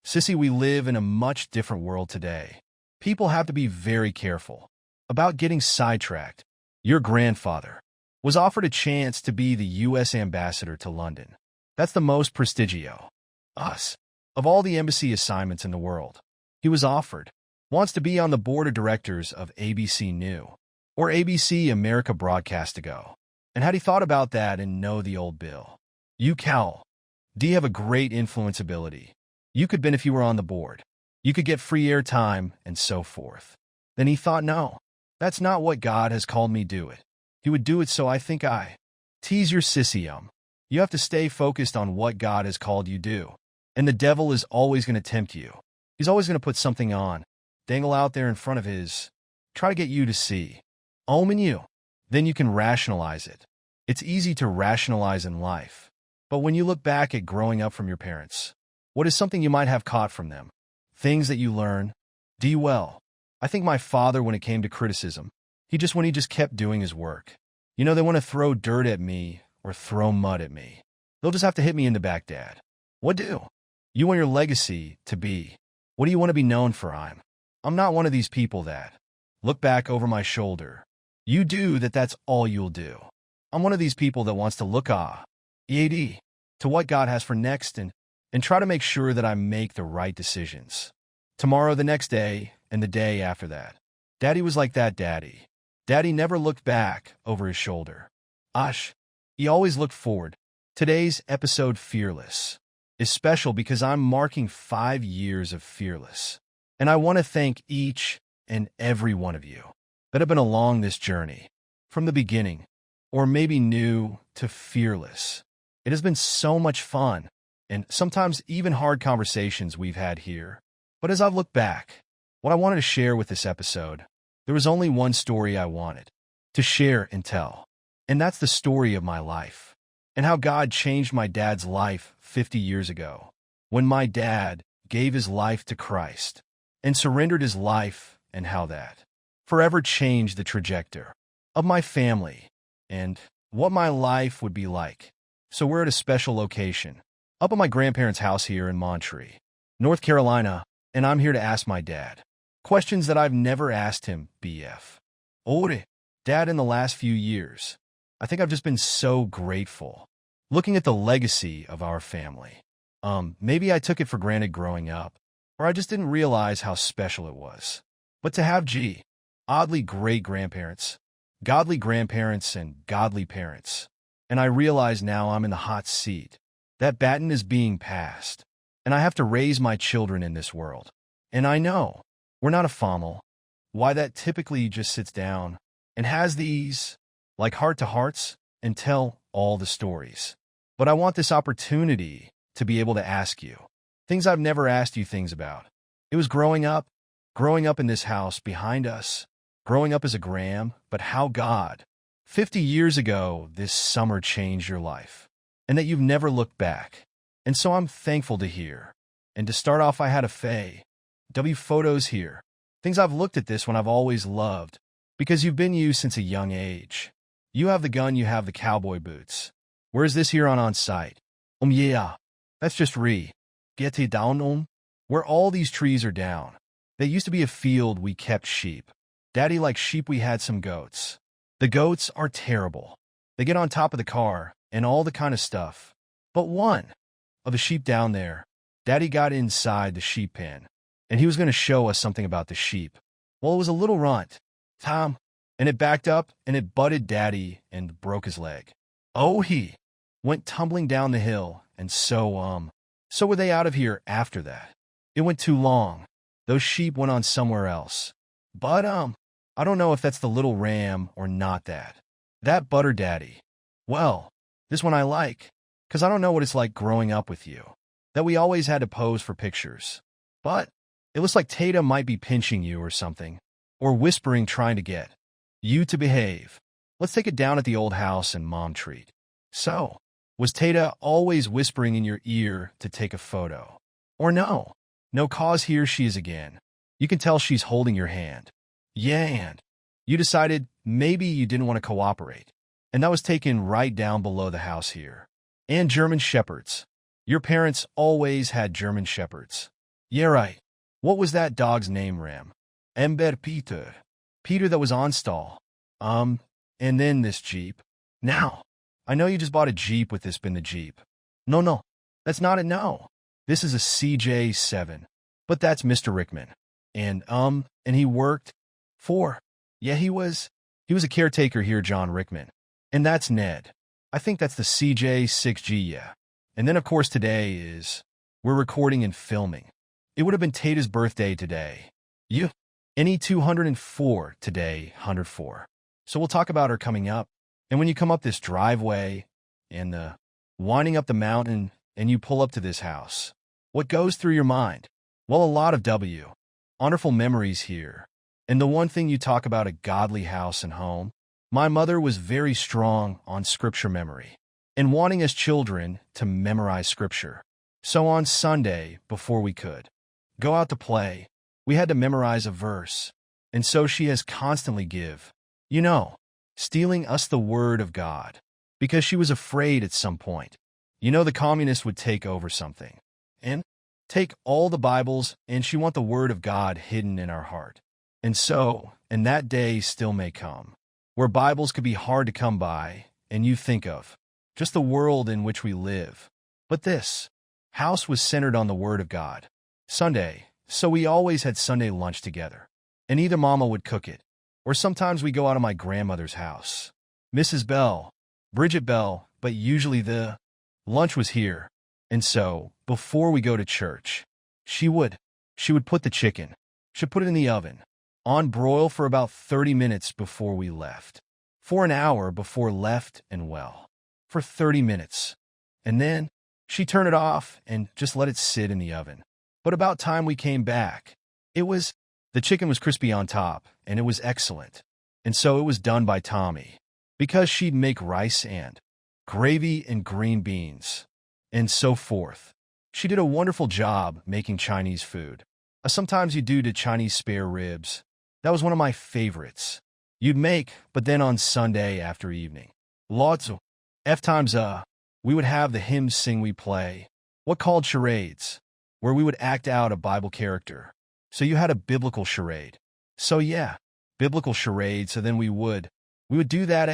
Sissy, we live in a much different world today. People have to be very careful about getting sidetracked. Your grandfather was offered a chance to be the U.S. ambassador to London. That's the most prestigious of all the embassy assignments in the world. He was offered. Wants to be on the board of directors of ABC New or ABC America Broadcast Ago. And had he thought about that and know the old Bill? You, Cal, do you have a great influence ability? You could benefit if you were on the board. You could get free airtime and so forth. Then he thought, no, that's not what God has called me do it. He would do it, so I think I tease your sissy. You have to stay focused on what God has called you do. And the devil is always going to tempt you. He's always going to put something on, dangle out there in front of his, try to get you to see. In you. Then you can rationalize it. It's easy to rationalize in life. But when you look back at growing up from your parents, what is something you might have caught from them? Things that you learn? Do you well? I think my father, when it came to criticism, he just kept doing his work. You know, they want to throw dirt at me or throw mud at me. They'll just have to hit me in the back, Dad. What do? You want your legacy to be? What do you want to be known for? I'm not one of these people that look back over my shoulder. You do that's all you'll do. I'm one of these people that wants to look EAD to what God has for next and try to make sure that I make the right decisions. Tomorrow, the next day, and the day after that. Daddy was like that, Daddy. Daddy never looked back over his shoulder. He always looked forward. Today's episode, Fearless, is special because I'm marking 5 years of Fearless. And I want to thank each and every one of you that have been along this journey from the beginning, or maybe new to Fearless. It has been so much fun and sometimes even hard conversations we've had here. But as I've looked back, what I wanted to share with this episode, there was only one story I wanted to share and tell. And that's the story of my life and how God changed my dad's life 50 years ago when my dad gave his life to Christ and surrendered his life, and how that forever changed the trajectory of my family and what my life would be like. So we're at a special location up at my grandparents' house here in Monterey, North Carolina, and I'm here to ask my dad questions that I've never asked him, BF. Dad, in the last few years, I think I've just been so grateful looking at the legacy of our family. Maybe I took it for granted growing up, or I just didn't realize how special it was. But to have oddly great grandparents, godly grandparents, and godly parents, and I realize now I'm in the hot seat. That baton is being passed, and I have to raise my children in this world. And I know we're not a family. Why that typically just sits down and has these, like heart-to-hearts, and tell all the stories. But I want this opportunity to be able to ask you things I've never asked you things about. It was growing up in this house behind us, growing up as a gram, but how God, 50 years ago, this summer changed your life, and that you've never looked back. And so I'm thankful to hear. And to start off, I had a Faye W photos here. Things I've looked at this one I've always loved, because you've been you since a young age. You have the gun, you have the cowboy boots. Where's this here on site? Yeah, that's just get it down where all these trees are down. They used to be a field we kept sheep. Daddy liked sheep, we had some goats. The goats are terrible. They get on top of the car and all the kind of stuff. But one of the sheep down there, Daddy got inside the sheep pen, and he was going to show us something about the sheep. Well, it was a little runt, Tom, and it backed up and it butted Daddy and broke his leg. He went tumbling down the hill, and so were they out of here after that. It went too long. Those sheep went on somewhere else. But, I don't know if that's the little ram or not that. That butter Daddy. Well, this one I like, 'cause I don't know what it's like growing up with you, that we always had to pose for pictures. But it looks like Tata might be pinching you or something, or whispering trying to get you to behave. Let's take it down at the old house and Mom treat. So, was Tata always whispering in your ear to take a photo? Or no? No, cause here she is again. You can tell she's holding your hand. Yeah, and you decided maybe you didn't want to cooperate. And that was taken right down below the house here. And German Shepherds. Your parents always had German Shepherds. Yeah, right. What was that dog's name, Ram? Ember Peter. Peter that was on stall. And then this Jeep. Now, I know you just bought a Jeep with this bin the Jeep. No, no, that's not it, no. This is a CJ7. But that's Mr. Rickman. And he worked for, yeah, he was a caretaker here, John Rickman. And that's Ned. I think that's the CJ6G, yeah. And then, of course, we're recording and filming. It would have been Tata's birthday today. You, NE 204 today, 104. So we'll talk about her coming up. And when you come up this driveway and winding up the mountain and you pull up to this house, what goes through your mind? Well, a lot of wonderful memories here. And the one thing you talk about, a godly house and home. My mother was very strong on scripture memory and wanting us children to memorize scripture. So on Sunday, before we could go out to play, we had to memorize a verse. And so she has constantly stealing us the word of God, because she was afraid at some point, the communists would take over something and take all the Bibles, and she want the word of God hidden in our heart. And that day still may come, where Bibles could be hard to come by, and you think of just the world in which we live. But this house was centered on the word of God. Sunday, so we always had Sunday lunch together, and either Mama would cook it, or sometimes we go out of my grandmother's house. Mrs. Bell, Bridget Bell, but usually the lunch was here. And so, before we go to church, she would put the chicken, she'd put it in the oven, on broil for about 30 minutes before we left. For an hour before left and for 30 minutes. And then, she turned it off and just let it sit in the oven. But about time we came back, the chicken was crispy on top, and it was excellent. And so it was done by Tommy, because she'd make rice and gravy and green beans, and so forth. She did a wonderful job making Chinese food. Sometimes you do the Chinese spare ribs. That was one of my favorites. You'd make, but then on Sunday after evening, lots of F-times, we would have the hymns sing we play, what called charades, where we would act out a Bible character. So you had a biblical charade. So yeah, biblical charade, so then we would do that,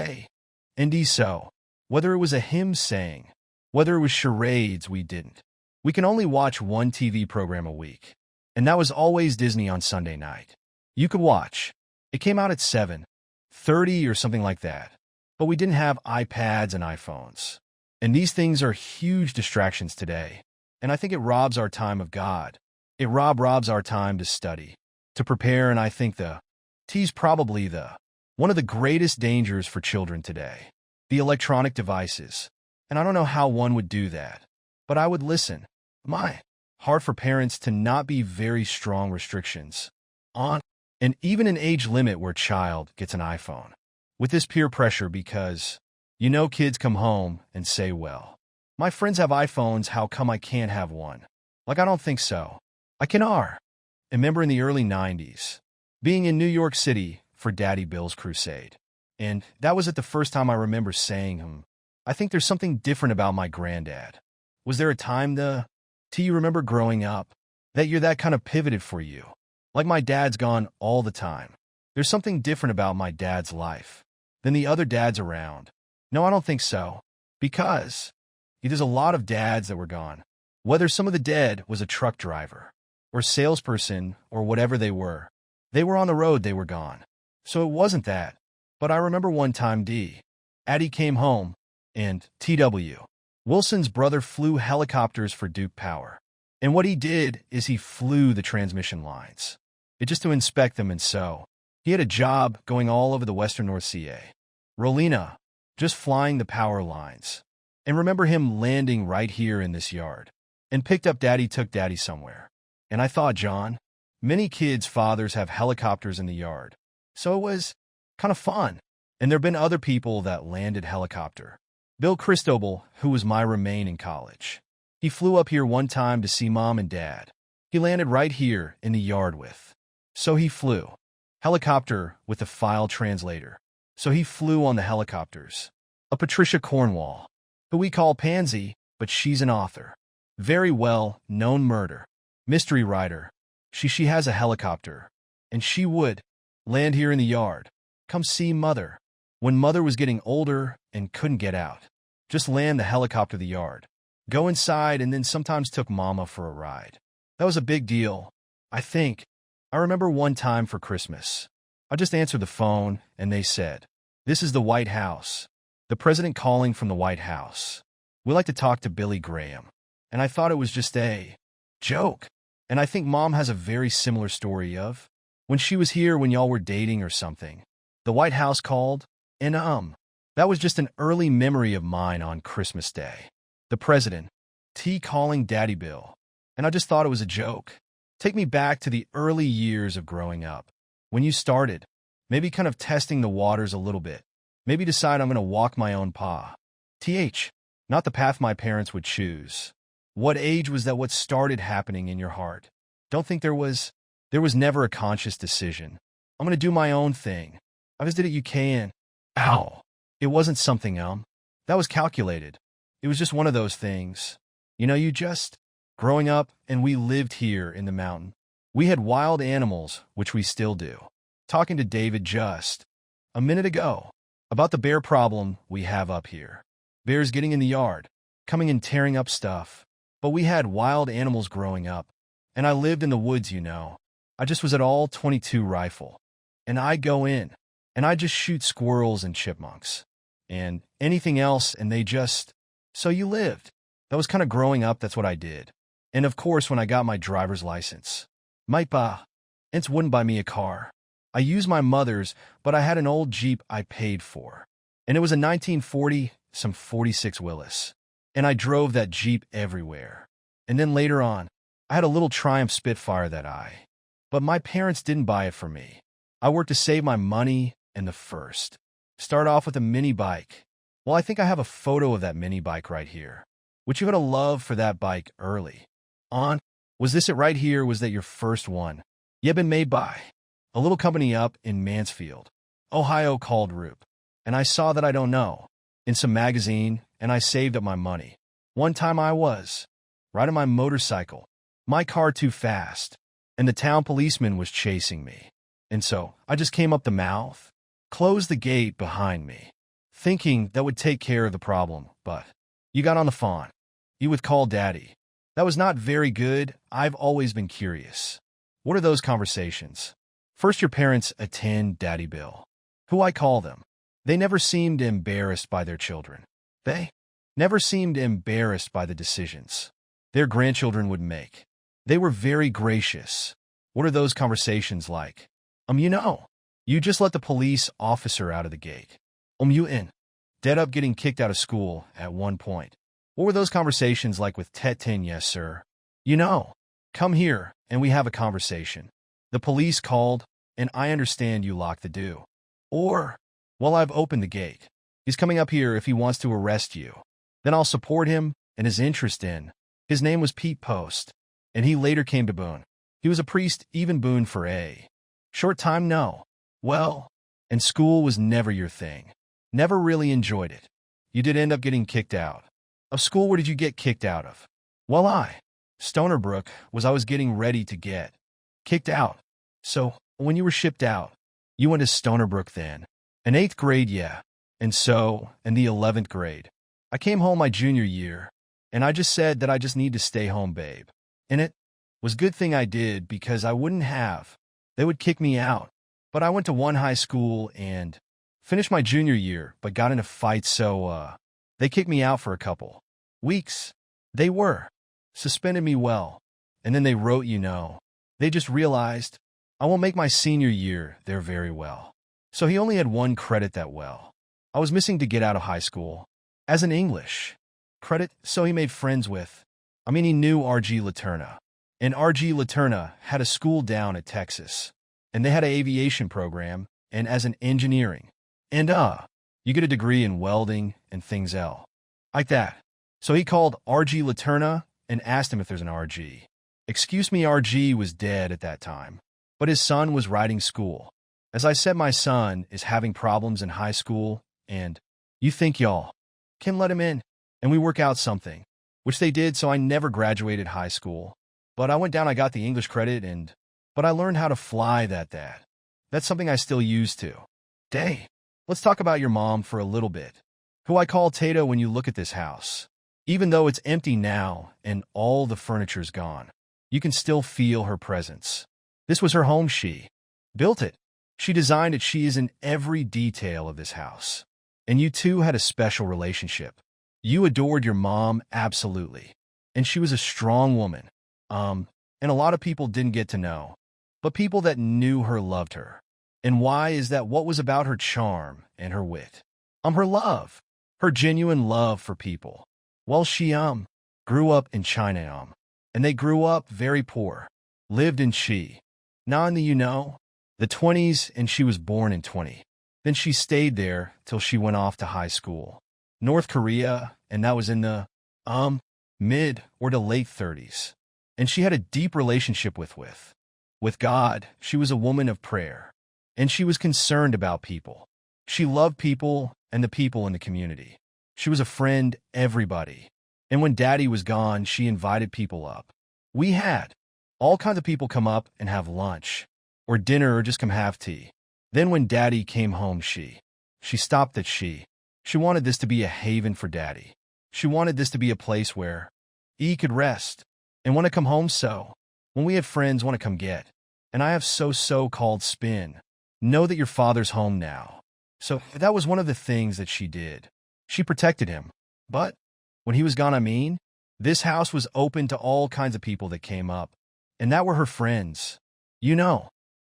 And so, whether it was a hymn saying, whether it was charades, we didn't. We can only watch one TV program a week, and that was always Disney on Sunday night. You could watch. It came out at 7:30 or something like that. But we didn't have iPads and iPhones. And these things are huge distractions today. And I think it robs our time of God. It robs our time to study, to prepare, and I think the T's probably one of the greatest dangers for children today. The electronic devices. And I don't know how one would do that, but I would listen. Hard for parents to not be very strong restrictions on, and even an age limit where child gets an iPhone. With this peer pressure, because, kids come home and say, well, my friends have iPhones, how come I can't have one? Like, I don't think so. I can remember in the early 90s, being in New York City for Daddy Bill's crusade. And that was at the first time I remember saying, I think there's something different about my granddad. Was there a time you remember growing up that that kind of pivoted for you? Like, my dad's gone all the time. There's something different about my dad's life than the other dads around. No, I don't think so. Because there's a lot of dads that were gone. Whether some of the dead was a truck driver, or salesperson, or whatever they were on the road, they were gone. So it wasn't that. But I remember one time Addie came home, and T.W. Wilson's brother flew helicopters for Duke Power. And what he did is he flew the transmission lines. Just to inspect them, and so he had a job going all over the western North Sea. Rolina, just flying the power lines. And remember him landing right here in this yard. And took Daddy somewhere. And I thought, John, many kids' fathers have helicopters in the yard. So it was kind of fun. And there have been other people that landed helicopter. Bill Cristobal, who was my roommate in college. He flew up here one time to see Mom and Dad. He landed right here in the yard with. So he flew. Helicopter with a file translator. So he flew on the helicopters. A Patricia Cornwall, who we call Pansy, but she's an author. Very well known murder. Mystery Rider. She has a helicopter. And she would land here in the yard. Come see Mother. When Mother was getting older and couldn't get out. Just land the helicopter the yard. Go inside and then sometimes took Mama for a ride. That was a big deal, I think. I remember one time for Christmas. I just answered the phone and they said, "This is the White House. The president calling from the White House. We like to talk to Billy Graham." And I thought it was just a joke. And I think Mom has a very similar story of when she was here when y'all were dating or something. The White House called, and that was just an early memory of mine on Christmas Day. The president, calling Daddy Bill. And I just thought it was a joke. Take me back to the early years of growing up. When you started, maybe kind of testing the waters a little bit. Maybe decide I'm going to walk my own path. Not the path my parents would choose. What age was that what started happening in your heart? Don't think there was never a conscious decision. I'm going to do my own thing. I just did it you can. Ow. It wasn't something, that was calculated. It was just one of those things. You just, growing up, and we lived here in the mountain. We had wild animals, which we still do. Talking to David just a minute ago about the bear problem we have up here. Bears getting in the yard, coming and tearing up stuff. But we had wild animals growing up, and I lived in the woods, I just was at all 22 rifle. And I go in, and I just shoot squirrels and chipmunks. And anything else, and they just... So you lived. That was kind of growing up, that's what I did. And of course, when I got my driver's license, Ents wouldn't buy me a car. I used my mother's, but I had an old Jeep I paid for. And it was a 1940, some 46 Willis. And I drove that Jeep everywhere. And then later on, I had a little Triumph Spitfire but my parents didn't buy it for me. I worked to save my money and the first. Start off with a mini bike. Well, I think I have a photo of that mini bike right here. Would you have a love for that bike early on? Was this it right here? Was that your first one? You had been made by a little company up in Mansfield, Ohio called Roop. And I saw that I don't know in some magazine, and I saved up my money. One time I was riding my motorcycle, my car too fast, and the town policeman was chasing me. And so I just came up the mouth, closed the gate behind me, thinking that would take care of the problem, but you got on the phone. You would call Daddy. That was not very good. I've always been curious. What are those conversations? First, your parents attend Daddy Bill, who I call them. They never seemed embarrassed by their children. They never seemed embarrassed by the decisions their grandchildren would make. They were very gracious. What are those conversations like? You just let the police officer out of the gate. You in. Dead up getting kicked out of school at one point. What were those conversations like with Tet-Tin? Yes, sir. Come here, and we have a conversation. The police called, and I understand you locked the door. Or, well, I've opened the gate. He's coming up here if he wants to arrest you. Then I'll support him and his interest in. His name was Pete Post, and he later came to Boone. He was a priest, even Boone for a short time, no. Well, and school was never your thing. Never really enjoyed it. You did end up getting kicked out. Of school, where did you get kicked out of? Well, Stoner Brook I was getting ready to get kicked out. So, when you were shipped out, you went to Stoner Brook then. In 8th grade, yeah. And so, in the 11th grade, I came home my junior year, and I just said that I just need to stay home, babe. And it was a good thing I did because I wouldn't have. They would kick me out. But I went to one high school and finished my junior year, but got in a fight, so, they kicked me out for a couple weeks. They suspended me well. And then they wrote, they just realized I won't make my senior year there very well. So he only had one credit that well. I was missing to get out of high school as an English credit, so he made friends with. He knew R.G. Laterna. And R.G. Laterna had a school down at Texas. And they had an aviation program, and as an engineering. And, you get a degree in welding and things like that. So he called R.G. Laterna and asked him if there's an R.G. Excuse me, R.G. was dead at that time. But his son was riding school. As I said, my son is having problems in high school, and you think y'all can let him in, and we work out something, which they did, so I never graduated high school. But I went down, I got the English credit, but I learned how to fly That's something I still use to. Day. Let's talk about your mom for a little bit. Who I call Tato when you look at this house. Even though it's empty now and all the furniture's gone, you can still feel her presence. This was her home. She built it. She designed it. She is in every detail of this house. And you two had a special relationship. You adored your mom, absolutely. And she was a strong woman. And a lot of people didn't get to know. But people that knew her loved her. And why is that? What was about her charm and her wit? Her love. Her genuine love for people. Well, she, grew up in China, and they grew up very poor. Lived in now in the 20s, and she was born in 20. Then she stayed there till she went off to high school. North Korea, and that was in the, mid or to late 30s. And she had a deep relationship with God. She was a woman of prayer. And she was concerned about people. She loved people and the people in the community. She was a friend, everybody. And when Daddy was gone, she invited people up. We had all kinds of people come up and have lunch, or dinner, or just come have tea. Then when Daddy came home, she stopped that she wanted this to be a haven for Daddy. She wanted this to be a place where he could rest and want to come home. So when we have friends want to come get, and I have so-called spin, know that your father's home now. So that was one of the things that she did. She protected him. But when he was gone, this house was open to all kinds of people that came up, and that were her friends.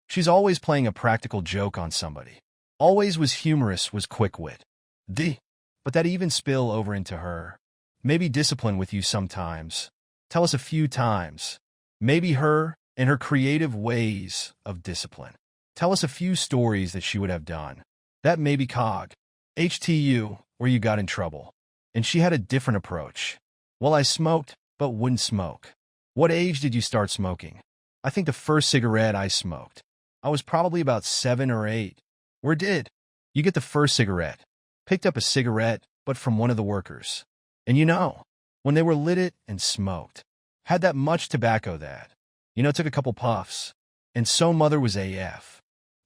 She's always playing a practical joke on somebody. Always was humorous, was quick wit. But that even spill over into her. Maybe discipline with you sometimes. Tell us a few times. Maybe her and her creative ways of discipline. Tell us a few stories that she would have done. That maybe HTU, where you got in trouble. And she had a different approach. Well, I smoked, but wouldn't smoke. What age did you start smoking? I think the first cigarette I smoked, I was probably about 7 or 8. Where did you get the first cigarette? Picked up a cigarette, but from one of the workers. And when they were lit it and smoked, had that much tobacco that, took a couple puffs. And so mother was AF.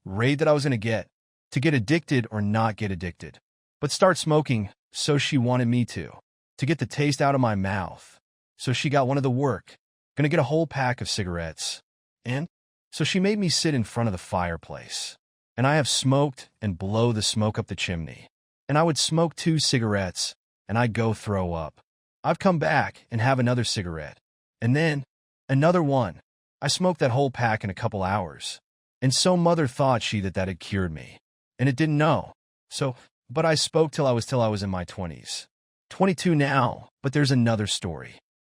Raid that I was going to get addicted or not get addicted. But start smoking, so she wanted me to get the taste out of my mouth. So she got one of the work, gonna get a whole pack of cigarettes. And so she made me sit in front of the fireplace. And I have smoked and blow the smoke up the chimney. And I would smoke 2 cigarettes, and I'd go throw up. I'd come back and have another cigarette. And then, another one. I smoked that whole pack in a couple hours. And so mother thought that had cured me. And it didn't know. But I spoke till I was in my 20s. 22 now, but there's another story.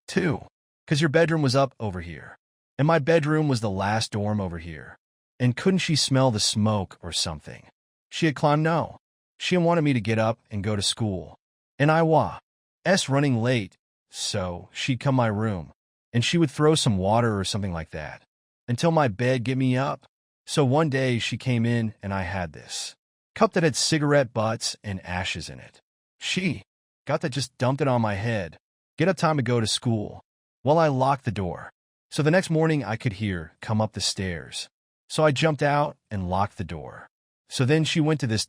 2. 'Cause your bedroom was up over here. And my bedroom was the last dorm over here. And couldn't she smell the smoke or something? She had climbed, no. She wanted me to get up and go to school. And I was running late, so she'd come my room. And she would throw some water or something like that. Until my bed get me up. So one day she came in and I had this cup that had cigarette butts and ashes in it. She got that, just dumped it on my head. Get up, time to go to school. Well, I locked the door. So the next morning I could hear come up the stairs. So I jumped out and locked the door. So then she went to this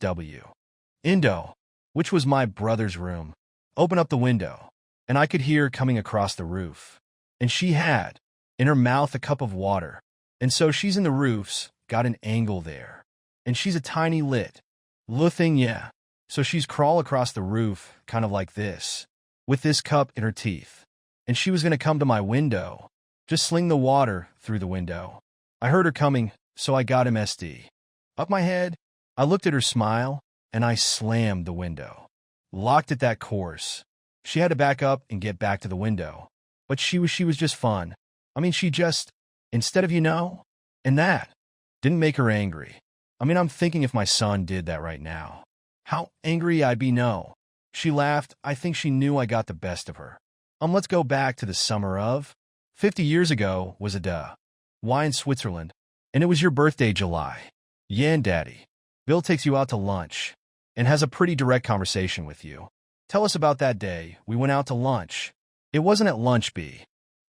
Indo, which was my brother's room, open up the window, and I could hear coming across the roof. And she had in her mouth a cup of water. And so she's in the roofs, got an angle there. And she's a tiny little thing, yeah. So she's crawl across the roof, kind of like this, with this cup in her teeth. And she was going to come to my window, just sling the water through the window. I heard her coming, so I got MSD. Up my head, I looked at her smile, and I slammed the window. Locked it that course. She had to back up and get back to the window. But she was just fun. She just, instead of, and that didn't make her angry. I'm thinking if my son did that right now, how angry I'd be. No. She laughed. I think she knew I got the best of her. Let's go back to the summer of 50 years ago was why in Switzerland? And it was your birthday, July. Yeah, and Daddy Bill takes you out to lunch and has a pretty direct conversation with you. Tell us about that day we went out to lunch. It wasn't at lunch, B.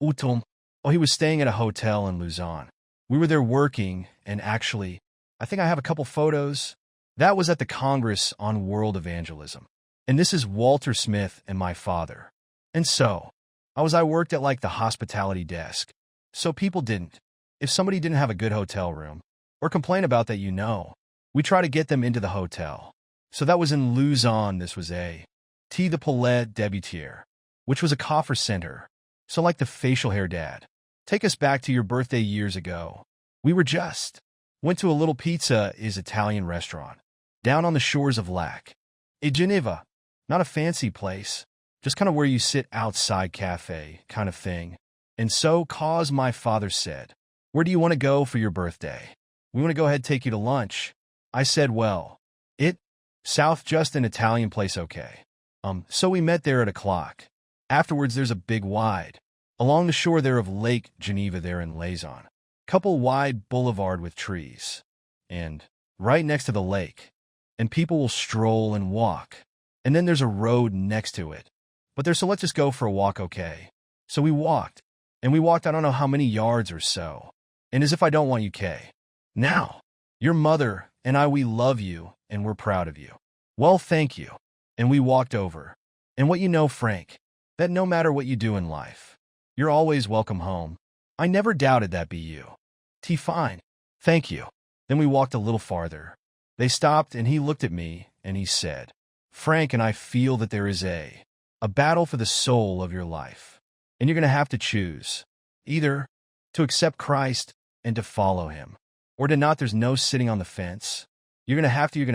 Utum. Oh, he was staying at a hotel in Luzon. We were there working, and actually, I think I have a couple photos. That was at the Congress on World Evangelism. And this is Walter Smith and my father. And so, I worked at like the hospitality desk. So people didn't. If somebody didn't have a good hotel room, or complain about that, we try to get them into the hotel. So that was in Luzon. This was a T. the Paulette Debutier, which was a coffer center. So like the facial hair dad. Take us back to your birthday years ago. We went to a little pizza is Italian restaurant, down on the shores of Lac. In Geneva. Not a fancy place, just kind of where you sit outside cafe kind of thing. And so, cause my father said, "Where do you want to go for your birthday? We want to go ahead take you to lunch." I said, "Well, South, just an Italian place, okay." So we met there at o'clock. Afterwards, there's a big wide, along the shore there of Lake Geneva there in Laison. Couple wide boulevard with trees. And right next to the lake. And people will stroll and walk. And then there's a road next to it. So let's just go for a walk, okay? So we walked. And we walked I don't know how many yards or so. And as if I don't want you, Kay. Now, your mother and I, we love you, and we're proud of you. Well, thank you. And we walked over. And what you know, Frank, that no matter what you do in life, you're always welcome home. I never doubted that be you. Fine. Thank you. Then we walked a little farther. They stopped, and he looked at me, and he said, "Frank, and I feel that there is a battle for the soul of your life. And you're going to have to choose. Either to accept Christ and to follow him, or to not. There's no sitting on the fence. You're going to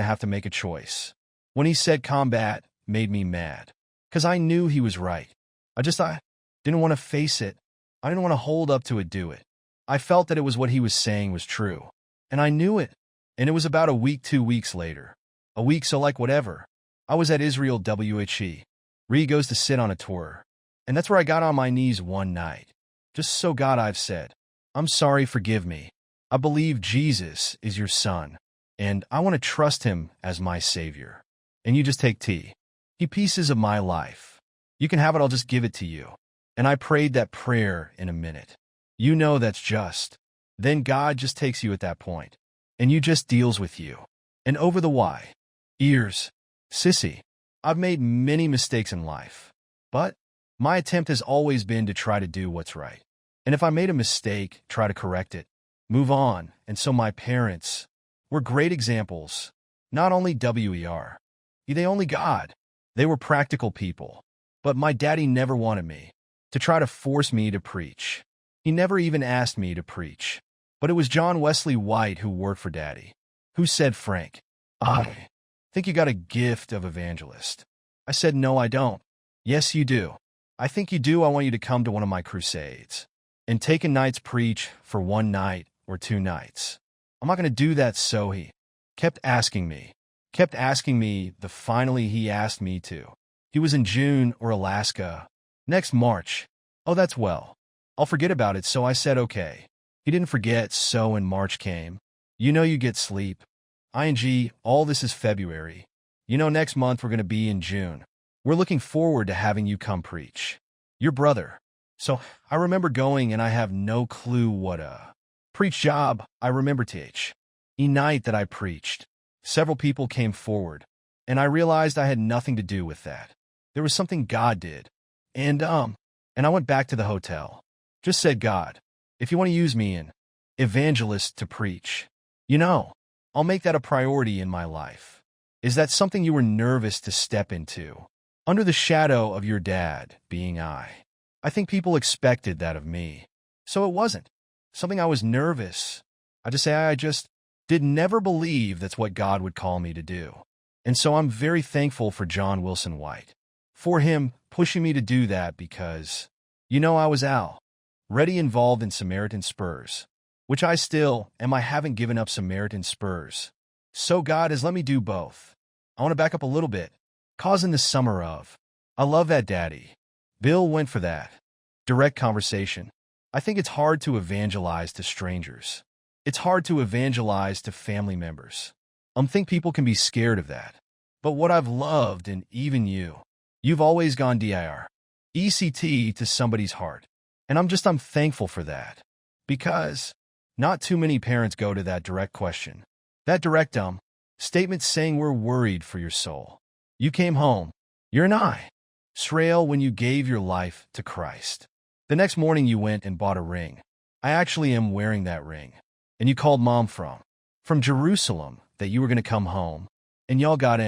have to make a choice." When he said combat, made me mad. Because I knew he was right. I didn't want to face it. I didn't want to hold up to it, do it. I felt that it was what he was saying was true. And I knew it. And it was about a week, 2 weeks later. A week, so like whatever. I was at Israel WHE. Ree goes to sit on a tour. And that's where I got on my knees one night. Just so God, I've said, "I'm sorry, forgive me. I believe Jesus is your son. And I want to trust him as my savior. And you just take he pieces of my life. You can have it, I'll just give it to you." And I prayed that prayer in a minute. You know that's just. Then God just takes you at that point. And you just deals with you. And over the why. Ears. Sissy. I've made many mistakes in life. But my attempt has always been to try to do what's right. And if I made a mistake, try to correct it. Move on. And so my parents were great examples. Not only WER. They only God. They were practical people. But my daddy never wanted me to try to force me to preach. He never even asked me to preach. But it was John Wesley White who worked for Daddy, who said, "Frank, I think you got a gift of evangelist." I said, "No, I don't." "Yes, you do. I think you do. I want you to come to one of my crusades and take a night's preach for 1 night or 2 nights." I'm not going to do that, so he kept asking me. Finally he asked me to. He was in June or Alaska. Next March. Oh, that's well. I'll forget about it, so I said okay. He didn't forget, so when March came, you get sleep. All this is February. Next month we're going to be in June. We're looking forward to having you come preach. Your brother. So I remember going, and I have no clue what a preach job. I remember night that I preached. Several people came forward, and I realized I had nothing to do with that. There was something God did. And I went back to the hotel. Just said, "God, if you want to use me in evangelist to preach, I'll make that a priority in my life." Is that something you were nervous to step into? Under the shadow of your dad being I think people expected that of me. So it wasn't something I was nervous. I just did never believe that's what God would call me to do. And so I'm very thankful for John Wilson White, for him pushing me to do that, because, I was already involved in Samaritan Spurs, which I still am. I haven't given up Samaritan Spurs. So God has let me do both. I want to back up a little bit. Cause in the summer of, I love that Daddy. Bill went for that. Direct conversation. I think it's hard to evangelize to strangers. It's hard to evangelize to family members. Think people can be scared of that. But what I've loved, and even you've always gone DIR. ECT to somebody's heart. And I'm thankful for that. Because not too many parents go to that direct question. That direct statement saying we're worried for your soul. You came home. You're an I. Srael, when you gave your life to Christ. The next morning you went and bought a ring. I actually am wearing that ring. And you called mom from Jerusalem that you were going to come home. And y'all got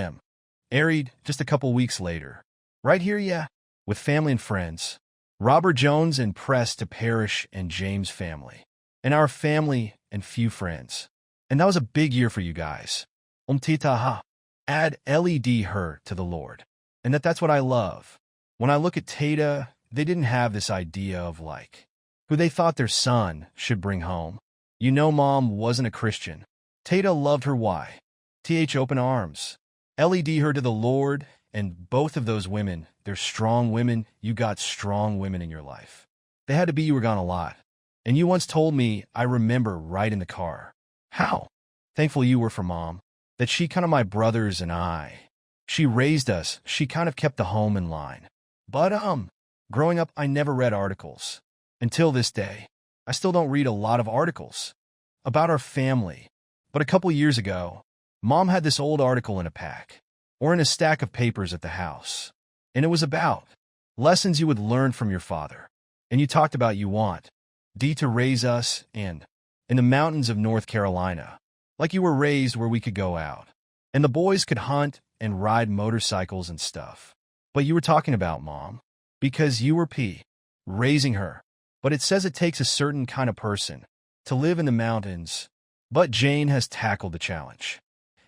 married just a couple weeks later. Right here, yeah, with family and friends. Robert Jones impressed to Parrish and James family. And our family and few friends. And that was a big year for you guys. Titaha. Add LED her to the Lord. And that's what I love. When I look at Tata, they didn't have this idea of like, who they thought their son should bring home. You know mom wasn't a Christian. Tata loved her why. Open arms. LED her to the Lord, and both of those women, they're strong women. You got strong women in your life. They had to be you were gone a lot. And you once told me, I remember right in the car. How thankful you were for mom. That she kind of my brothers and I. She raised us. She kind of kept the home in line. But, growing up, I never read articles. Until this day, I still don't read a lot of articles about our family. But a couple years ago, mom had this old article in a pack, or in a stack of papers at the house. And it was about lessons you would learn from your father. And you talked about you want D to raise us and in the mountains of North Carolina, like you were raised where we could go out. And the boys could hunt and ride motorcycles and stuff. But you were talking about mom, because you were raising her. But it says it takes a certain kind of person to live in the mountains. But Jane has tackled the challenge.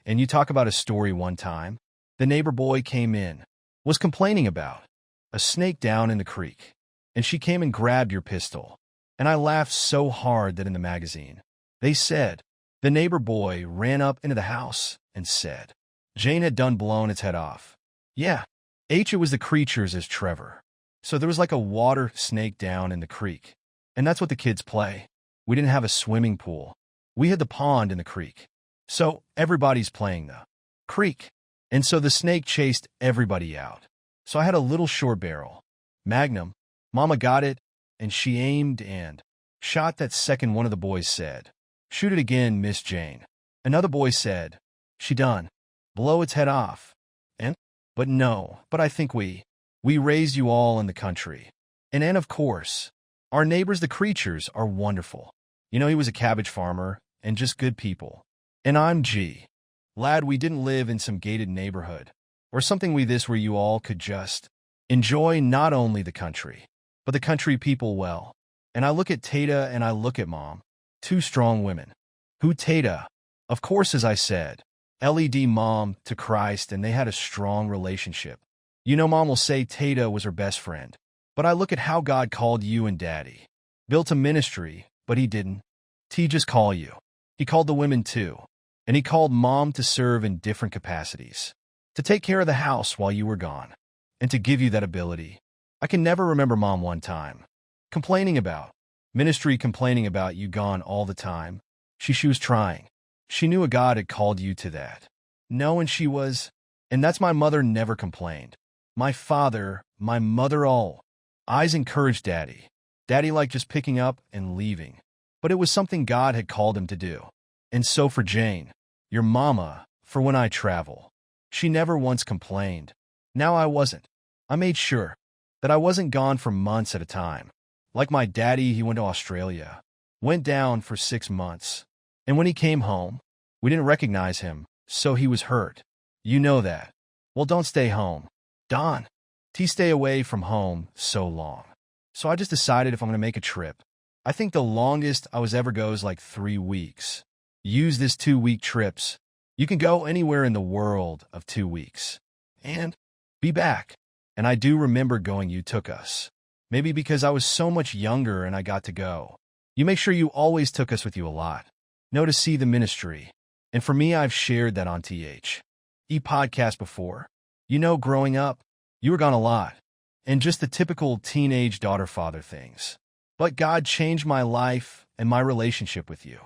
And you talk about a story one time. The neighbor boy came in, was complaining about a snake down in the creek. And she came and grabbed your pistol. And I laughed so hard that in the magazine, they said, the neighbor boy ran up into the house and said, Jane had done blown its head off. Yeah, it was the creatures as Trevor. So there was like a water snake down in the creek. And that's what the kids play. We didn't have a swimming pool. We had the pond in the creek. So everybody's playing the creek. And so the snake chased everybody out. So I had a little short barrel. Magnum. Mama got it, and she aimed and shot that second. One of the boys said, shoot it again, Miss Jane. Another boy said, she done. Blow its head off. But no, but I think we raised you all in the country. And of course, our neighbors, the creatures, are wonderful. You know, he was a cabbage farmer and just good people. And I'm Lad, we didn't live in some gated neighborhood or something where you all could just enjoy not only the country, but the country people well. And I look at Tata and I look at mom, two strong women. Who Tata? Of course, as I said, LED mom to Christ, and they had a strong relationship. You know, mom will say Tata was her best friend. But I look at how God called you and daddy. Built a ministry, but he didn't. He just call you. He called the women too. And he called mom to serve in different capacities. To take care of the house while you were gone. And to give you that ability. I can never remember mom one time complaining about ministry, complaining about you gone all the time. She was trying. She knew a God had called you to that. No, and she was. And that's my mother never complained. My father, my mother, all eyes encouraged daddy. Daddy liked just picking up and leaving. But it was something God had called him to do. And so for Jane, your mama, for when I travel, she never once complained. Now I wasn't. I made sure that I wasn't gone for months at a time. Like my daddy, he went to Australia, went down for 6 months. And when he came home, we didn't recognize him, so he was hurt. You know that. Well, don't stay home. Don. Stay away from home so long. So I just decided if I'm going to make a trip. I think the longest I was ever goes like 3 weeks. Use this 2-week trips. You can go anywhere in the world of 2 weeks. And be back. And I do remember going, you took us. Maybe because I was so much younger and I got to go. You make sure you always took us with you a lot. Know to see the ministry. And for me, I've shared that on podcast before. You know, growing up, you were gone a lot. And just the typical teenage daughter-father things. But God changed my life and my relationship with you.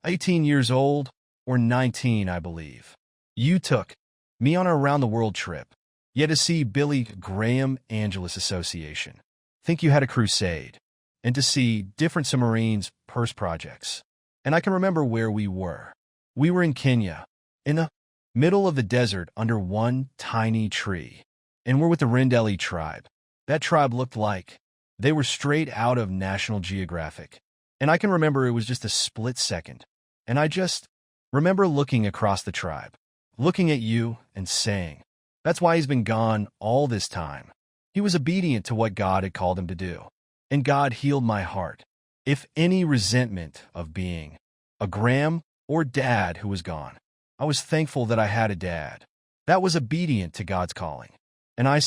18 years old, or 19, I believe. You took me on a around-the-world trip. You had to see Billy Graham Angeles Association. Think you had a crusade. and to see different submarines' purse projects. And I can remember where we were. We were in Kenya, in the middle of the desert under one tiny tree. And we're with the Rendeli tribe. That tribe looked like they were straight out of National Geographic. And I can remember it was just a split second. And I just remember looking across the tribe, looking at you and saying, that's why he's been gone all this time. He was obedient to what God had called him to do. And God healed my heart. If any resentment of being a gram or dad who was gone, I was thankful that I had a dad that was obedient to God's calling. And I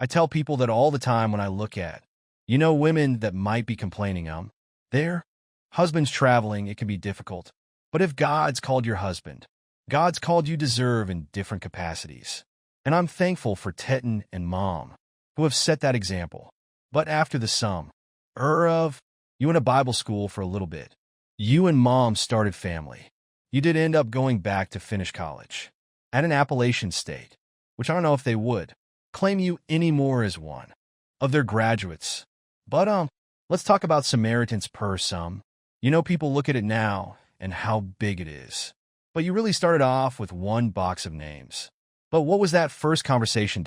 tell people that all the time when I look at, women that might be complaining, their husband's traveling, it can be difficult. But if God's called your husband, God's called you to serve in different capacities. And I'm thankful for Teton and Mom, who have set that example. But after the of you in a Bible school for a little bit, you and Mom started family. You did end up going back to finish college at an Appalachian state, which I don't know if they would claim you anymore as one of their graduates. But let's talk about Samaritan's Purse. People look at it now and how big it is. But you really started off with one box of names. But what was that first conversation,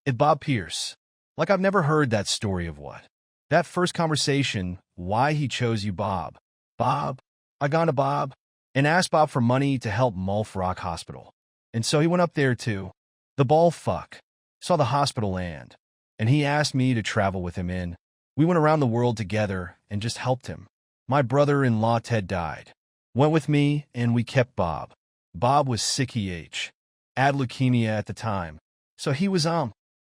If Bob Pierce. Like I've never heard that story of what. That first conversation, why he chose you, Bob. Bob, I gone to Bob and asked Bob for money to help Mulf Rock Hospital. And so he went up there to the ball fuck, saw the hospital land, and he asked me to travel with him in. We went around the world together and just helped him. My brother-in-law Ted died. Went with me and we kept Bob. Bob was sick, he had leukemia at the time. So he was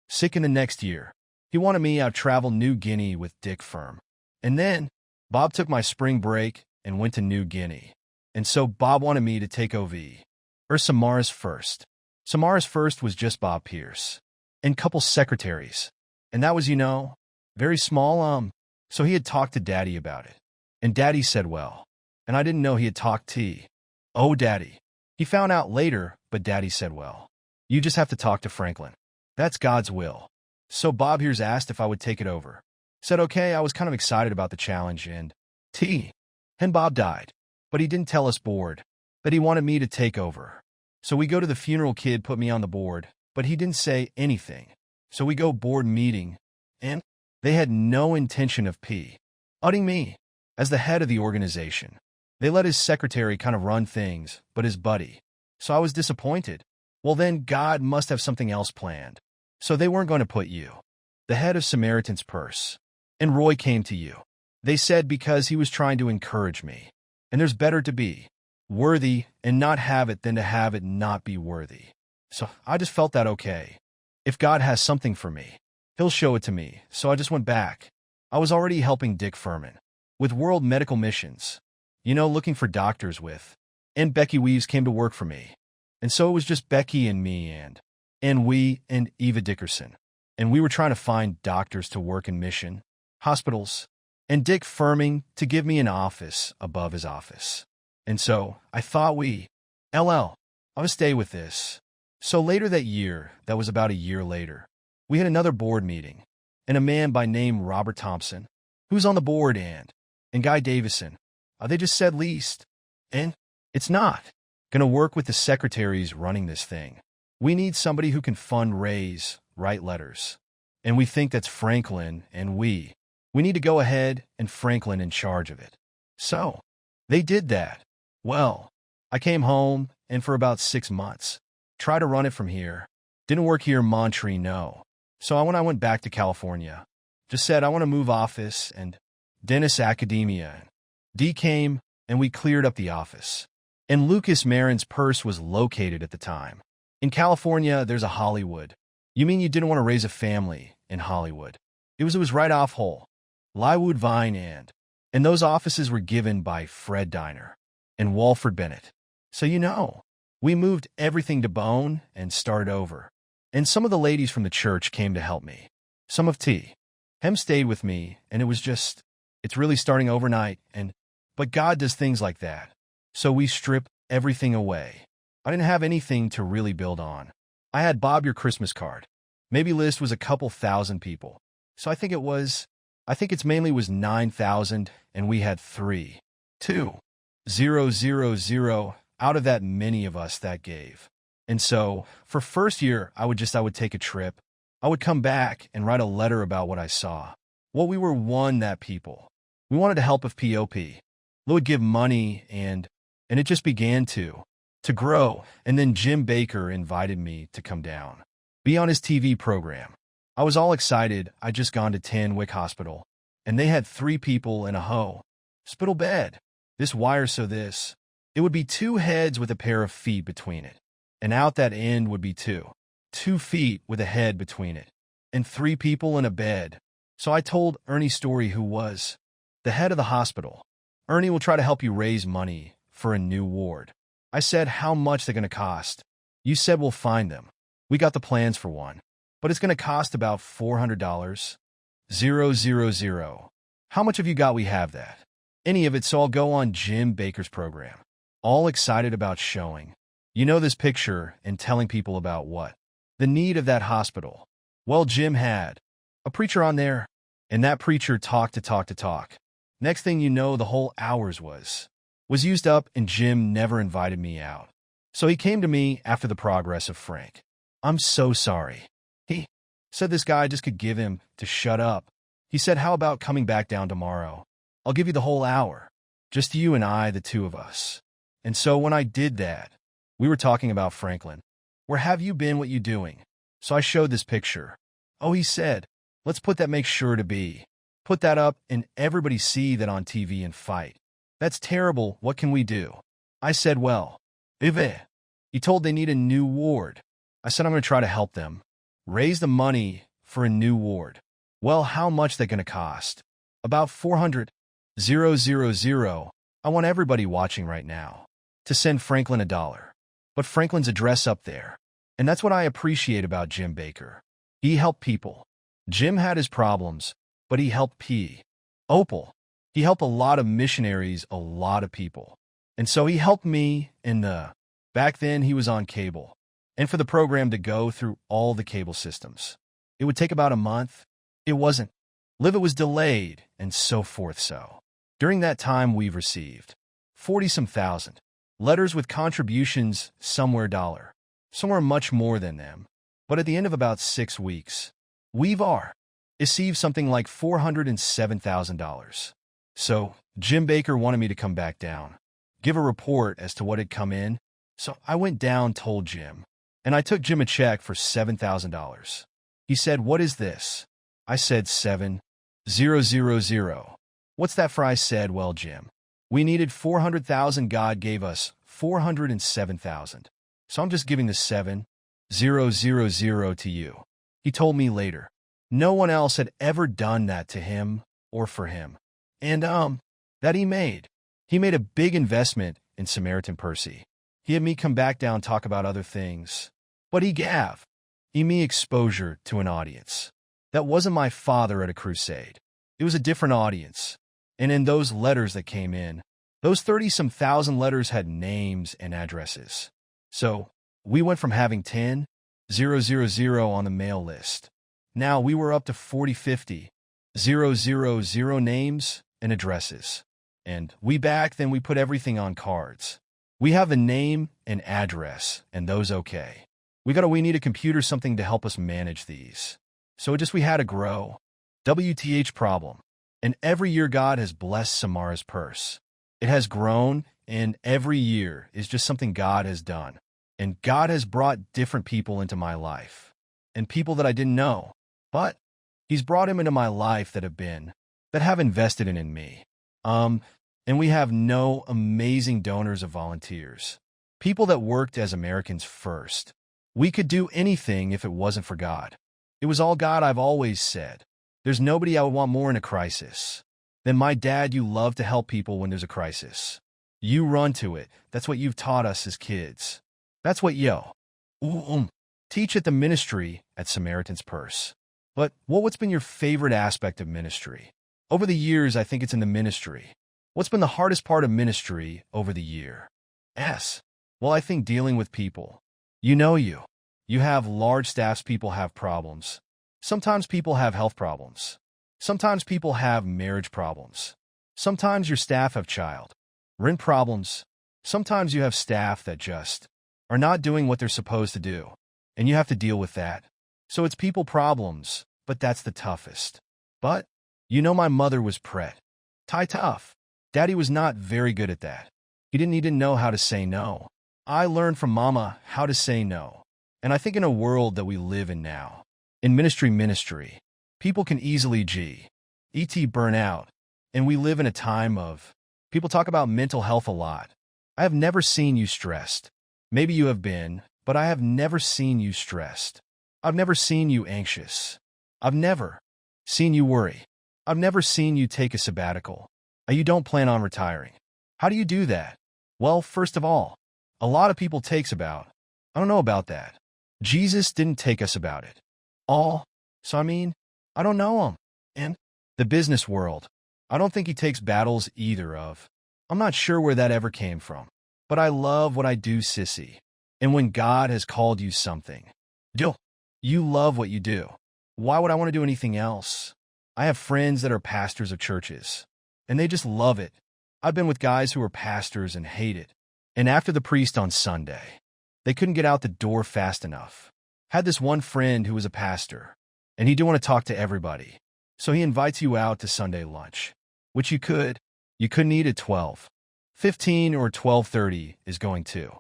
sick in the next year. He wanted me out travel New Guinea with Dick Firm. And then Bob took my spring break and went to New Guinea. And so Bob wanted me to take Samara's first. Samara's first was just Bob Pierce and couple secretaries. And that was, very small. So he had talked to Daddy about it. And Daddy said, well. And I didn't know he had talked to Daddy. He found out later, but Daddy said, well, you just have to talk to Franklin. That's God's will. So Bob here's asked if I would take it over. Said, okay, I was kind of excited about the challenge and Bob died. But he didn't tell us board that he wanted me to take over. So we go to the funeral, kid put me on the board, but he didn't say anything. So we go board meeting, and they had no intention of putting me as the head of the organization. They let his secretary kind of run things, but his buddy. So I was disappointed. Well, then God must have something else planned. So they weren't going to put you, the head of Samaritan's Purse. And Roy came to you. They said because he was trying to encourage me. And there's better to be worthy and not have it than to have it not be worthy. So I just felt that okay. If God has something for me, he'll show it to me. So I just went back. I was already helping Dick Furman with World Medical Missions, looking for doctors with. And Becky Weaves came to work for me. And so it was just Becky and me and we and Eva Dickerson. And we were trying to find doctors to work in mission, hospitals, and Dick Firming to give me an office above his office. And so I thought I'll stay with this. So later that year, that was about a year later, we had another board meeting, and a man by name Robert Thompson, who's on the board, and Guy Davison, they just said least. And it's not going to work with the secretaries running this thing. We need somebody who can fundraise, write letters. And we think that's Franklin, and we need to go ahead and Franklin in charge of it. So they did that. Well, I came home, and for about 6 months, tried to run it from here. Didn't work here in Montreal, no. So when I went back to California, just said I want to move office, and Dennis Academia. D came, and we cleared up the office. And Lucas Marin's Purse was located at the time. In California, there's a Hollywood. You mean you didn't want to raise a family in Hollywood? It was right off Whole Lywood Vine, and those offices were given by Fred Diner and Walford Bennett. So we moved everything to Bone and started over. And some of the ladies from the church came to help me. Some of Hem stayed with me, and it's really starting overnight, but God does things like that. So we strip everything away. I didn't have anything to really build on. I had Bob Your Christmas card. Maybe list was a couple thousand people. So I think it was I think it's mainly was 9,000 and we had 3,2,000 out of that many of us that gave. And so for first year, I would take a trip. I would come back and write a letter about what I saw. What we were that people. We wanted to help if POP. Would give money and it just began to grow. And then Jim Bakker invited me to come down, be on his TV program. I was all excited. I just gone to Tanwick Hospital and they had 3 people in a hospital bed. This wire it would be 2 heads with a pair of feet between it. And out that end would be 2 feet with a head between it, and 3 people in a bed. So I told Ernie Story, who was the head of the hospital, Ernie will try to help you raise money for a new ward. I said how much they're going to cost. You said we'll find them. We got the plans for one, but it's going to cost about $400. 000. How much have you got? We have that. Any of it, so I'll go on Jim Bakker's program. All excited about showing, this picture and telling people about what? The need of that hospital. Well, Jim had a preacher on there, and that preacher talked. Next thing you know, the whole hours was used up, and Jim never invited me out. So he came to me after the progress of Frank. I'm so sorry. He said this guy just could give him to shut up. He said, how about coming back down tomorrow? I'll give you the whole hour. Just you and I, the 2 of us. And so when I did that, we were talking about Franklin. Where have you been? What you doing? So I showed this picture. Oh, he said, let's make sure to put that up and everybody see that on TV and fight. That's terrible. What can we do? I said, well, he told they need a new ward. I said, I'm going to try to help them raise the money for a new ward. Well, how much they going to cost? About 400. 000. I want everybody watching right now to send Franklin $1. But Franklin's address up there. And that's what I appreciate about Jim Bakker. He helped people. Jim had his problems, but he helped Opal. He helped a lot of missionaries, a lot of people. And so he helped me back then he was on cable. And for the program to go through all the cable systems, it would take about a month. It wasn't. It was delayed and so forth. So during that time, we've received 40-some thousand letters with contributions, somewhere much more than them. But at the end of about 6 weeks, we've received something like $407,000. So Jim Bakker wanted me to come back down, give a report as to what had come in. So I went down, told Jim, and I took Jim a check for $7,000. He said, what is this? I said 7,000. What's that for? I said, well, Jim, we needed 400,000. God gave us 407,000. So I'm just giving the 7,000 to you. He told me later, no one else had ever done that to him or for him. And, that he made a big investment in Samaritan Percy. He had me come back down, talk about other things. But he gave me exposure to an audience. That wasn't my father at a crusade. It was a different audience. And in those letters that came in, those 30-some thousand letters had names and addresses. So we went from having 10,000 on the mail list. Now we were up to 40-50 names and addresses. And then we put everything on cards. We have a name and address, and those okay. We need a computer, something to help us manage these. So we had to grow. WTH problem. And every year God has blessed Samara's purse. It has grown, and every year is just something God has done. And God has brought different people into my life. And people that I didn't know. But He's brought him into my life that have invested in me. And we have no amazing donors of volunteers. People that worked as Americans first. We could do anything if it wasn't for God. It was all God. I've always said, there's nobody I would want more in a crisis than my dad. You love to help people when there's a crisis. You run to it. That's what you've taught us as kids. That's what teach at the ministry at Samaritan's Purse. But what's been your favorite aspect of ministry? Over the years, I think it's in the ministry. What's been the hardest part of ministry over the year? Well, I think dealing with people. You have large staffs, people have problems. Sometimes people have health problems. Sometimes people have marriage problems. Sometimes your staff have child rent problems. Sometimes you have staff that just are not doing what they're supposed to do, and you have to deal with that. So it's people problems, but that's the toughest. But, my mother was tough. Daddy was not very good at that. He didn't even know how to say no. I learned from Mama how to say no. And I think in a world that we live in now, in ministry, people can easily burn out. And we live in a time of, people talk about mental health a lot. I have never seen you stressed. Maybe you have been, but I have never seen you stressed. I've never seen you anxious. I've never seen you worry. I've never seen you take a sabbatical. You don't plan on retiring. How do you do that? Well, first of all, a lot of people takes about. I don't know about that. Jesus didn't take us about it. So I don't know him. And the business world, I don't think he takes battles either of. I'm not sure where that ever came from. But I love what I do, sissy. And when God has called you something, you love what you do. Why would I want to do anything else? I have friends that are pastors of churches, and they just love it. I've been with guys who are pastors and hate it. And after the priest on Sunday, they couldn't get out the door fast enough. Had this one friend who was a pastor, and he didn't want to talk to everybody. So he invites you out to Sunday lunch, which you couldn't eat at 12:15 or 12:30 is going to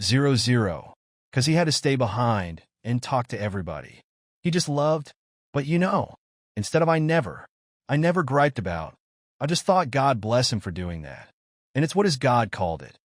00, because he had to stay behind and talk to everybody. He just loved, but instead of I never griped about, I just thought God bless him for doing that. And it's what his God called it.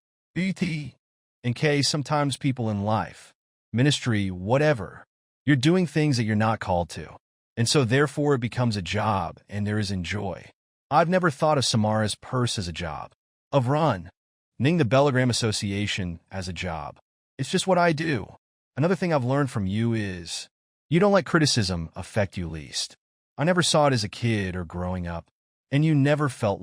In case sometimes people in life, ministry, whatever, you're doing things that you're not called to. And so therefore it becomes a job and there is enjoy. I've never thought of Samara's purse as a job, of running the Bellagram Association as a job. It's just what I do. Another thing I've learned from you is, you don't let criticism affect you least. I never saw it as a kid or growing up, and you never felt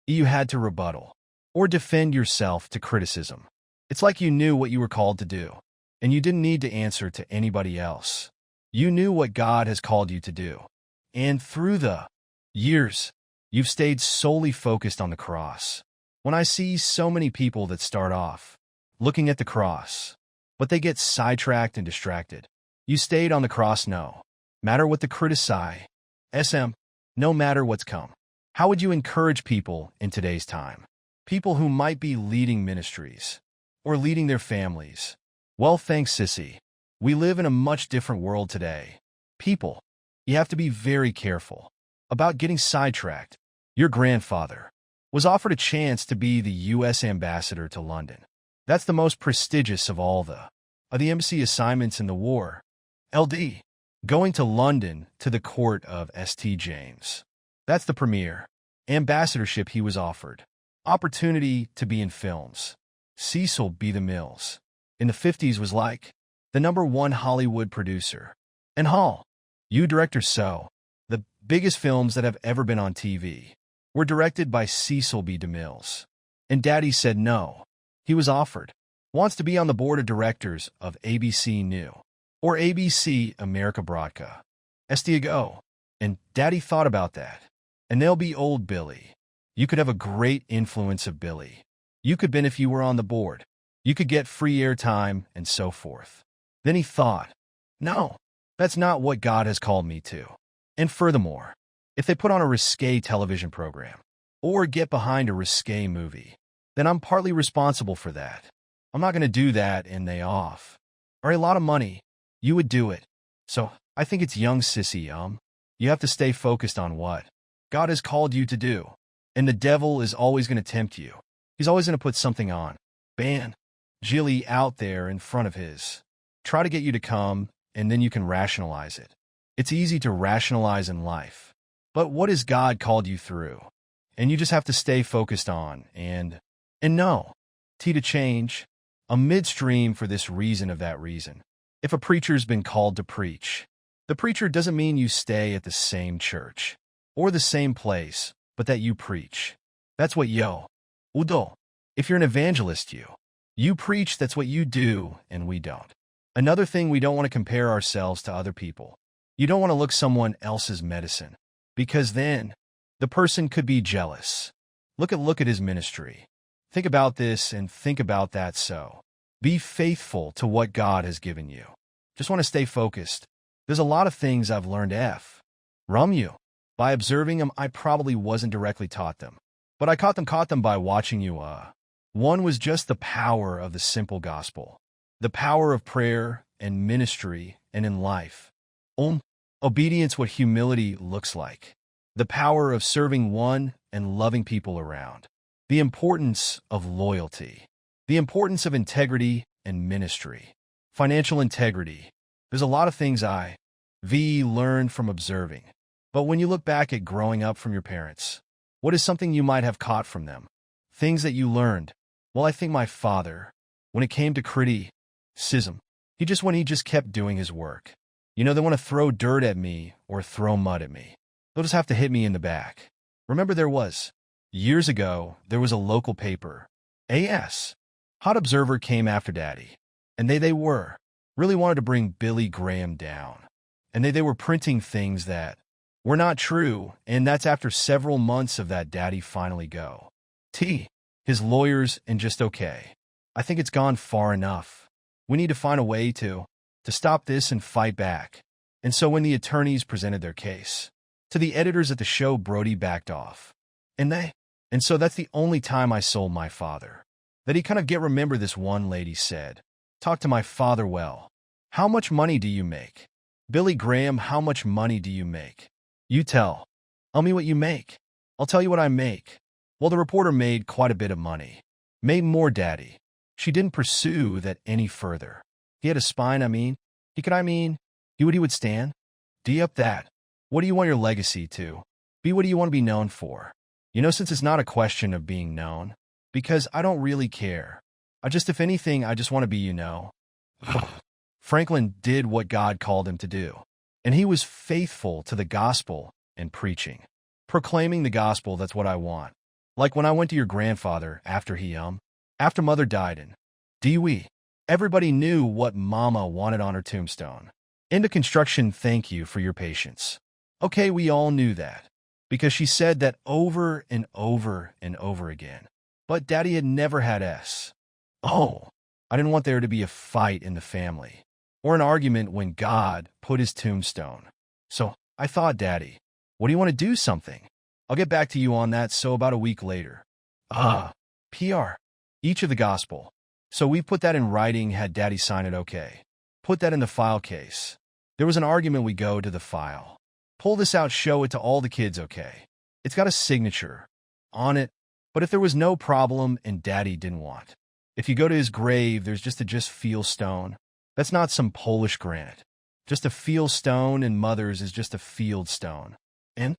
you had to rebuttal or defend yourself to criticism. It's like you knew what you were called to do, and you didn't need to answer to anybody else. You knew what God has called you to do. And through the years, you've stayed solely focused on the cross. When I see so many people that start off looking at the cross, but they get sidetracked and distracted, you stayed on the cross no matter what the criticize, no matter what's come. How would you encourage people in today's time? People who might be leading ministries or leading their families. Well, thanks, sissy. We live in a much different world today. People, you have to be very careful about getting sidetracked. Your grandfather was offered a chance to be the U.S. ambassador to London. That's the most prestigious of all the embassy assignments in the war. LD, going to London to the court of St. James. That's the premier ambassadorship he was offered. Opportunity to be in films. Cecil B. DeMille in the 50s was like the #1 Hollywood producer. And you director, so the biggest films that have ever been on TV were directed by Cecil B. DeMille. And Daddy said no. He was offered. Wants to be on the board of directors of ABC New or ABC America Broadcast. Estiago. And Daddy thought about that. And they'll be old Billy. You could have a great influence of Billy. You could been if you were on the board. You could get free airtime and so forth. Then he thought, no, that's not what God has called me to. And furthermore, if they put on a risque television program or get behind a risque movie, then I'm partly responsible for that. I'm not going to do that and they off. Or a lot of money. You would do it. So I think it's young sissy, you have to stay focused on what God has called you to do. And the devil is always going to tempt you. He's always going to put something on. Jilly out there in front of his. Try to get you to come, and then you can rationalize it. It's easy to rationalize in life. But what has God called you through? And you just have to stay focused on, and no. To change, a midstream for this reason of that reason. If a preacher's been called to preach, the preacher doesn't mean you stay at the same church or the same place, but that you preach. That's what Udo. If you're an evangelist, you preach, that's what you do, and we don't. Another thing, we don't want to compare ourselves to other people. You don't want to look someone else's medicine. because then the person could be jealous. Look at his ministry. Think about this and think about that. So be faithful to what God has given you. Just want to stay focused. There's a lot of things I've learned from you. By observing them, I probably wasn't directly taught them, but I caught them by watching you. One was just the power of the simple gospel, the power of prayer and ministry and in life. Obedience, what humility looks like, the power of serving one and loving people around, the importance of loyalty, the importance of integrity and ministry, financial integrity. There's a lot of things I learned from observing. But when you look back at growing up from your parents, what is something you might have caught from them? Things that you learned? Well, I think my father, when it came to criticism, he just kept doing his work. They want to throw dirt at me or throw mud at me. They'll just have to hit me in the back. Remember years ago, there was a local paper, AS. Hot Observer came after Daddy. And they really wanted to bring Billy Graham down. And they were printing things that were not true, and that's after several months of that Daddy finally go. His lawyers, and just okay. I think it's gone far enough. We need to find a way to stop this and fight back. And so when the attorneys presented their case to the editors at the show, Brody backed off. And so that's the only time I sold my father. That he remember this one lady said, "Talk to my father well. How much money do you make? Billy Graham, how much money do you make? You tell me what you make. I'll tell you what I make." Well, the reporter made quite a bit of money. Made more, Daddy. She didn't pursue that any further. He had a spine, he would stand. D up that. What do you want your legacy to be? What do you want to be known for? Since it's not a question of being known, because I don't really care. If anything, I just want to be, Franklin did what God called him to do. And he was faithful to the gospel and preaching. Proclaiming the gospel, that's what I want. Like when I went to your grandfather after Mother died and everybody knew what Mama wanted on her tombstone. Into construction, thank you for your patience. Okay, we all knew that. Because she said that over and over and over again. But Daddy had never had I didn't want there to be a fight in the family. Or an argument when God put his tombstone. So I thought, Daddy, what do you want to do something? I'll get back to you on that. So about a week later. PR. Each of the gospel. So we put that in writing, had Daddy sign it okay. Put that in the file case. There was an argument, we go to the file. Pull this out, show it to all the kids, okay. It's got a signature on it, but if there was no problem and Daddy didn't want. If you go to his grave, there's just a feel stone. That's not some Polish granite. Just a feel stone, and Mother's is just a field stone. And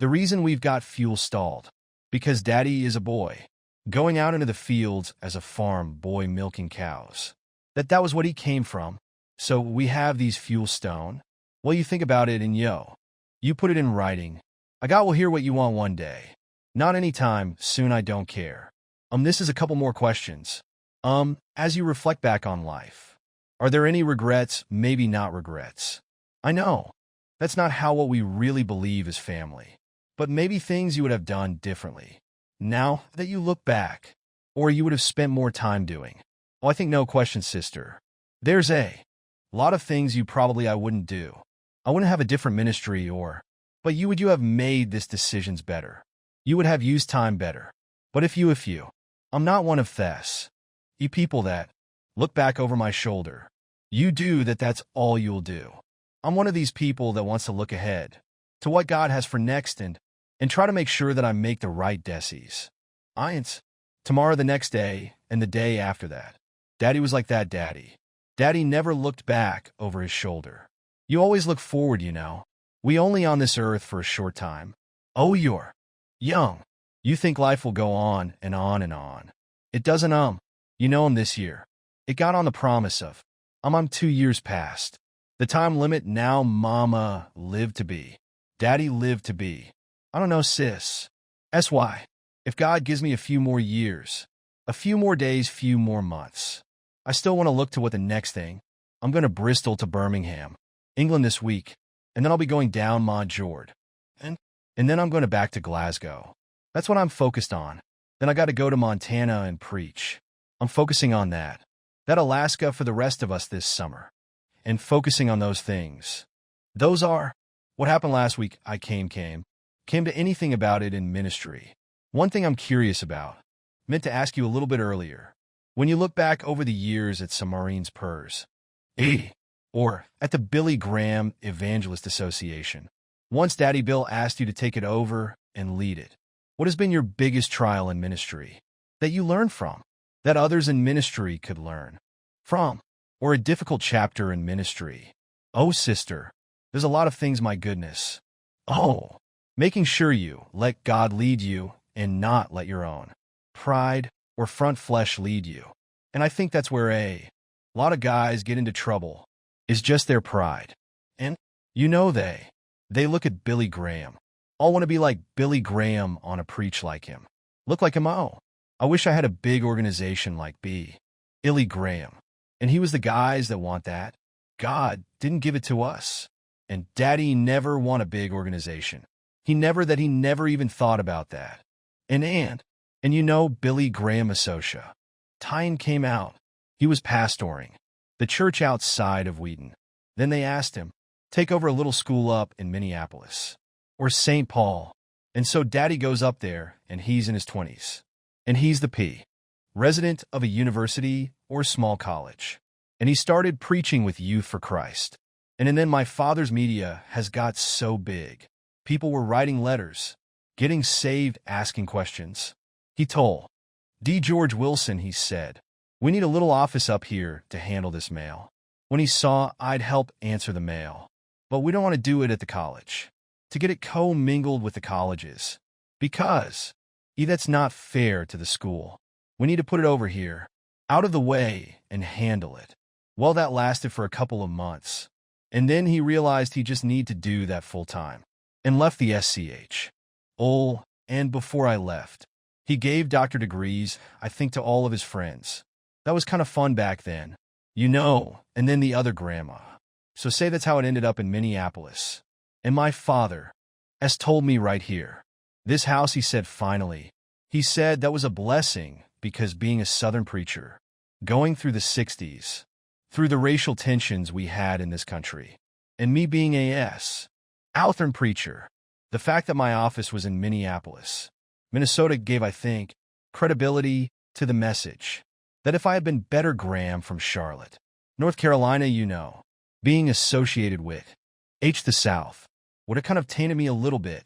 the reason we've got fuel stalled, because Daddy is a boy, going out into the fields as a farm boy milking cows. That was what he came from. So we have these fuel stone. Well, you think about it and you put it in writing. God will hear what you want one day. Not anytime soon, I don't care. This is a couple more questions. As you reflect back on life, are there any regrets? Maybe not regrets. I know. That's not what we really believe is family. But maybe things you would have done differently. Now that you look back, or you would have spent more time doing. Oh, I think no question, sister. There's a lot of things I wouldn't do. I wouldn't have a different ministry but you have made this decisions better. You would have used time better. But if you, I'm not one of you people that look back over my shoulder. You do that's all you'll do. I'm one of these people that wants to look ahead to what God has for next and try to make sure that I make the right decisions. Tomorrow, the next day, and the day after that. Daddy was like that, Daddy. Daddy never looked back over his shoulder. You always look forward, We only on this earth for a short time. Oh, you're young. You think life will go on and on and on. It doesn't, this year. It got on the promise of, I'm 2 years past. The time limit now. Mama lived to be. Daddy lived to be. I don't know, sis. SY. If God gives me a few more years, a few more days, few more months, I still want to look to what the next thing. I'm going to Bristol to Birmingham, England this week, and then I'll be going down Mont Jord. And, and then I'm going back to Glasgow. That's what I'm focused on. Then I got to go to Montana and preach. I'm focusing on that. That Alaska for the rest of us this summer. And focusing on those things. Those are what happened last week. I came to anything about it in ministry. One thing I'm curious about, meant to ask you a little bit earlier. When you look back over the years at some Marines Purs, or at the Billy Graham Evangelist Association, once Daddy Bill asked you to take it over and lead it, what has been your biggest trial in ministry that you learned from, that others in ministry could learn from, or a difficult chapter in ministry? Oh, sister, there's a lot of things, my goodness. Oh, making sure you let God lead you and not let your own pride or front flesh lead you. And I think that's where a lot of guys get into trouble, is just their pride. And, they look at Billy Graham. All want to be like Billy Graham on a preach like him. Look like him. Oh, I wish I had a big organization like Billy Graham. And he was the guys that want that. God didn't give it to us. And Daddy never want a big organization. He never even thought about that. And Billy Graham Associa. Tyne came out. He was pastoring the church outside of Wheaton. Then they asked him, take over a little school up in Minneapolis or St. Paul. And so Daddy goes up there, and he's in his 20s. And he's the resident of a university or small college. And he started preaching with Youth for Christ. And then my father's media has got so big. People were writing letters, getting saved, asking questions. He told D. George Wilson, he said, we need a little office up here to handle this mail. When he saw I'd help answer the mail. But we don't want to do it at the college. To get it co-mingled with the colleges. Because that's not fair to the school. We need to put it over here, out of the way, and handle it. Well, that lasted for a couple of months. And then he realized he just need to do that full time. And left the SCH. Oh, and before I left, he gave doctor degrees, I think, to all of his friends. That was kind of fun back then. And then the other grandma. So say that's how it ended up in Minneapolis. And my father has told me right here. This house, he said finally. He said that was a blessing because being a Southern preacher, going through the 60s, through the racial tensions we had in this country, and me being a Southern preacher, the fact that my office was in Minneapolis, Minnesota gave, I think, credibility to the message that if I had been better Graham from Charlotte, North Carolina, being associated with the South, would have kind of tainted me a little bit.